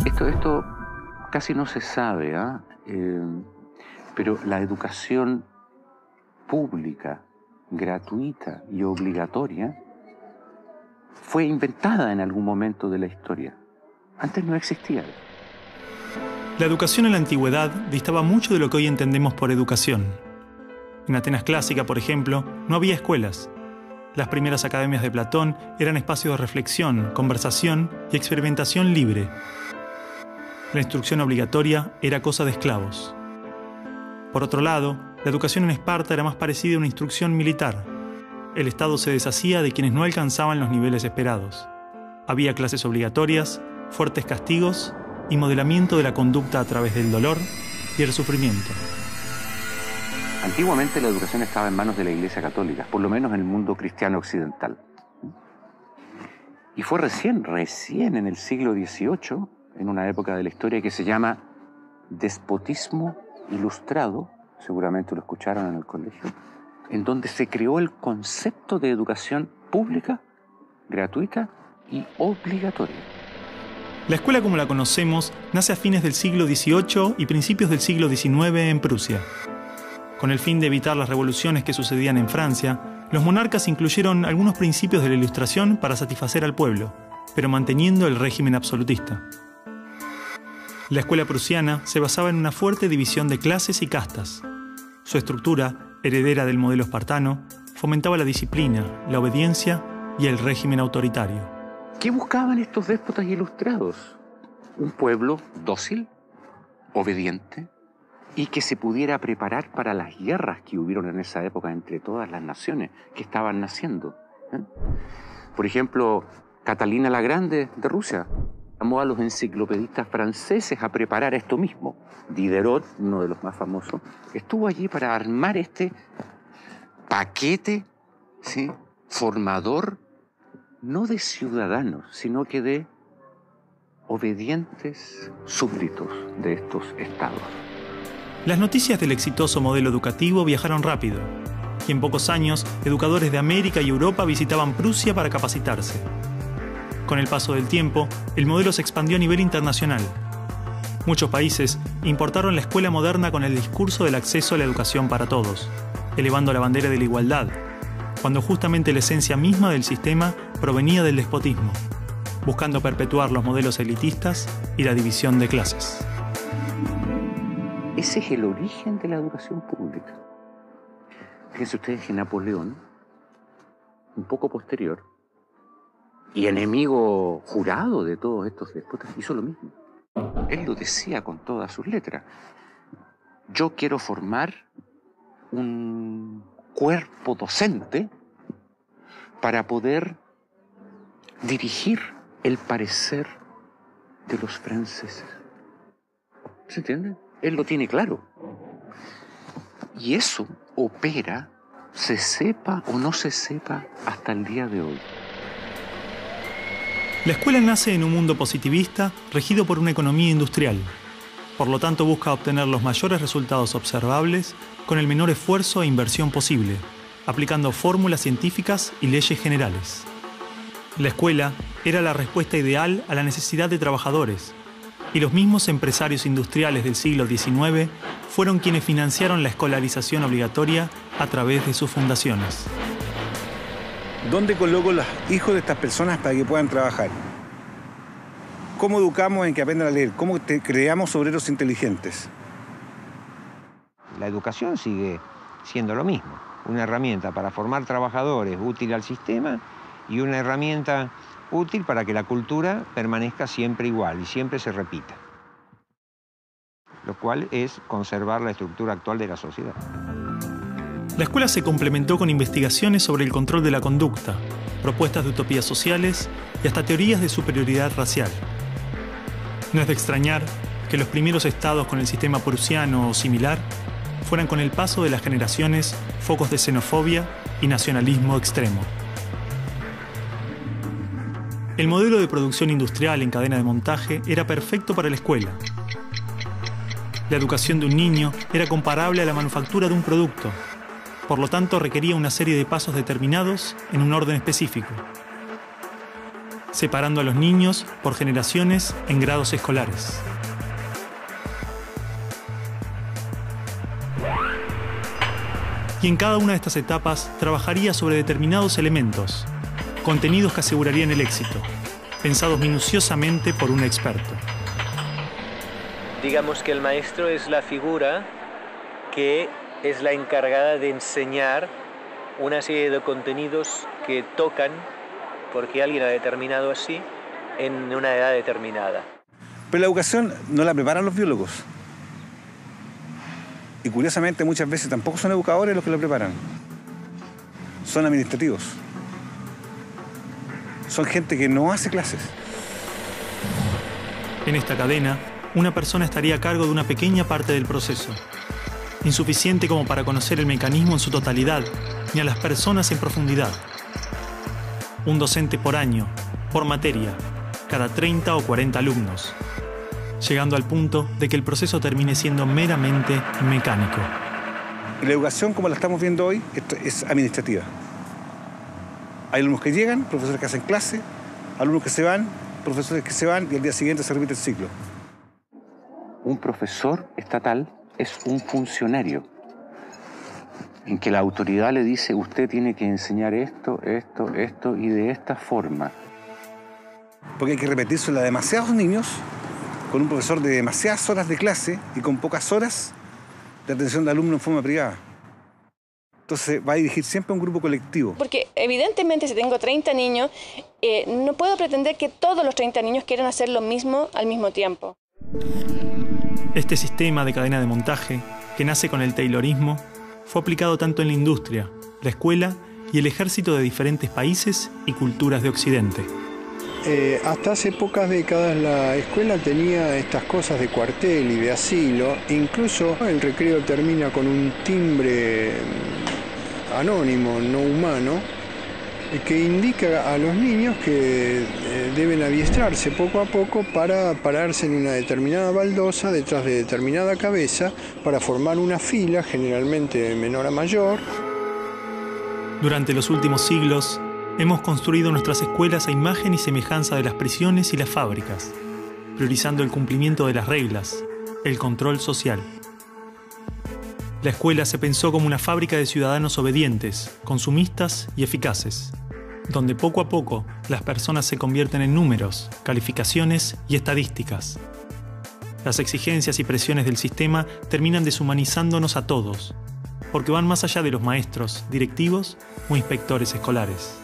Esto casi no se sabe, pero la educación pública, gratuita y obligatoria fue inventada en algún momento de la historia. Antes no existía. La educación en la antigüedad distaba mucho de lo que hoy entendemos por educación. En Atenas clásica, por ejemplo, no había escuelas. Las primeras academias de Platón eran espacios de reflexión, conversación y experimentación libre. La instrucción obligatoria era cosa de esclavos. Por otro lado, la educación en Esparta era más parecida a una instrucción militar. El Estado se deshacía de quienes no alcanzaban los niveles esperados. Había clases obligatorias, fuertes castigos y modelamiento de la conducta a través del dolor y el sufrimiento. Antiguamente la educación estaba en manos de la Iglesia Católica, por lo menos en el mundo cristiano occidental. Y fue recién en el siglo XVIII, en una época de la historia que se llama despotismo ilustrado, seguramente lo escucharon en el colegio, en donde se creó el concepto de educación pública, gratuita y obligatoria. La escuela como la conocemos nace a fines del siglo XVIII y principios del siglo XIX en Prusia. Con el fin de evitar las revoluciones que sucedían en Francia, los monarcas incluyeron algunos principios de la Ilustración para satisfacer al pueblo, pero manteniendo el régimen absolutista. La escuela prusiana se basaba en una fuerte división de clases y castas. Su estructura, heredera del modelo espartano, fomentaba la disciplina, la obediencia y el régimen autoritario. ¿Qué buscaban estos déspotas ilustrados? Un pueblo dócil, obediente, y que se pudiera preparar para las guerras que hubieron en esa época entre todas las naciones que estaban naciendo. Por ejemplo, Catalina la Grande de Rusia llamó a los enciclopedistas franceses a preparar esto mismo. Diderot, uno de los más famosos, estuvo allí para armar este paquete, ¿sí?, formador, no de ciudadanos, sino que de obedientes súbditos de estos estados. Las noticias del exitoso modelo educativo viajaron rápido, y en pocos años, educadores de América y Europa visitaban Prusia para capacitarse. Con el paso del tiempo, el modelo se expandió a nivel internacional. Muchos países importaron la escuela moderna con el discurso del acceso a la educación para todos, elevando la bandera de la igualdad, cuando justamente la esencia misma del sistema provenía del despotismo, buscando perpetuar los modelos elitistas y la división de clases. Ese es el origen de la educación pública. Fíjense ustedes que Napoleón, un poco posterior, y enemigo jurado de todos estos déspotas, hizo lo mismo. Él lo decía con todas sus letras. Yo quiero formar un cuerpo docente para poder dirigir el parecer de los franceses. ¿Se entiende? Él lo tiene claro. Y eso opera, se sepa o no se sepa, hasta el día de hoy. La escuela nace en un mundo positivista regido por una economía industrial. Por lo tanto, busca obtener los mayores resultados observables con el menor esfuerzo e inversión posible, aplicando fórmulas científicas y leyes generales. La escuela era la respuesta ideal a la necesidad de trabajadores, y los mismos empresarios industriales del siglo XIX fueron quienes financiaron la escolarización obligatoria a través de sus fundaciones. ¿Dónde coloco los hijos de estas personas para que puedan trabajar? ¿Cómo educamos en que aprendan a leer? ¿Cómo creamos obreros inteligentes? La educación sigue siendo lo mismo, una herramienta para formar trabajadores útil al sistema y una herramienta útil para que la cultura permanezca siempre igual y siempre se repita, lo cual es conservar la estructura actual de la sociedad. La escuela se complementó con investigaciones sobre el control de la conducta, propuestas de utopías sociales y hasta teorías de superioridad racial. No es de extrañar que los primeros estados con el sistema prusiano o similar fueran con el paso de las generaciones focos de xenofobia y nacionalismo extremo. El modelo de producción industrial en cadena de montaje era perfecto para la escuela. La educación de un niño era comparable a la manufactura de un producto. Por lo tanto, requería una serie de pasos determinados en un orden específico. separando a los niños por generaciones en grados escolares. Y en cada una de estas etapas trabajaría sobre determinados elementos, contenidos que asegurarían el éxito, pensados minuciosamente por un experto. Digamos que el maestro es la figura que es la encargada de enseñar una serie de contenidos que tocan, porque alguien ha determinado así, en una edad determinada. Pero la educación no la preparan los biólogos. Y curiosamente muchas veces tampoco son educadores los que la preparan. Son administrativos. Son gente que no hace clases. En esta cadena, una persona estaría a cargo de una pequeña parte del proceso, insuficiente como para conocer el mecanismo en su totalidad, ni a las personas en profundidad. Un docente por año, por materia, cada 30 o 40 alumnos, llegando al punto de que el proceso termine siendo meramente mecánico. Y la educación, como la estamos viendo hoy, es administrativa. Hay alumnos que llegan, profesores que hacen clase, alumnos que se van, profesores que se van y al día siguiente se repite el ciclo. Un profesor estatal es un funcionario en que la autoridad le dice: usted tiene que enseñar esto, esto, esto y de esta forma. Porque hay que repetírselo a demasiados niños con un profesor de demasiadas horas de clase y con pocas horas de atención de alumnos en forma privada. Entonces va a dirigir siempre a un grupo colectivo. Porque evidentemente si tengo 30 niños, no puedo pretender que todos los 30 niños quieran hacer lo mismo al mismo tiempo. Este sistema de cadena de montaje, que nace con el taylorismo, fue aplicado tanto en la industria, la escuela y el ejército de diferentes países y culturas de Occidente. Hasta hace pocas décadas la escuela tenía estas cosas de cuartel y de asilo. Incluso el recreo termina con un timbre anónimo, no humano, que indica a los niños que deben adiestrarse poco a poco para pararse en una determinada baldosa detrás de determinada cabeza para formar una fila, generalmente de menor a mayor. Durante los últimos siglos, hemos construido nuestras escuelas a imagen y semejanza de las prisiones y las fábricas, priorizando el cumplimiento de las reglas, el control social. La escuela se pensó como una fábrica de ciudadanos obedientes, consumistas y eficaces, donde poco a poco las personas se convierten en números, calificaciones y estadísticas. Las exigencias y presiones del sistema terminan deshumanizándonos a todos, porque van más allá de los maestros, directivos o inspectores escolares.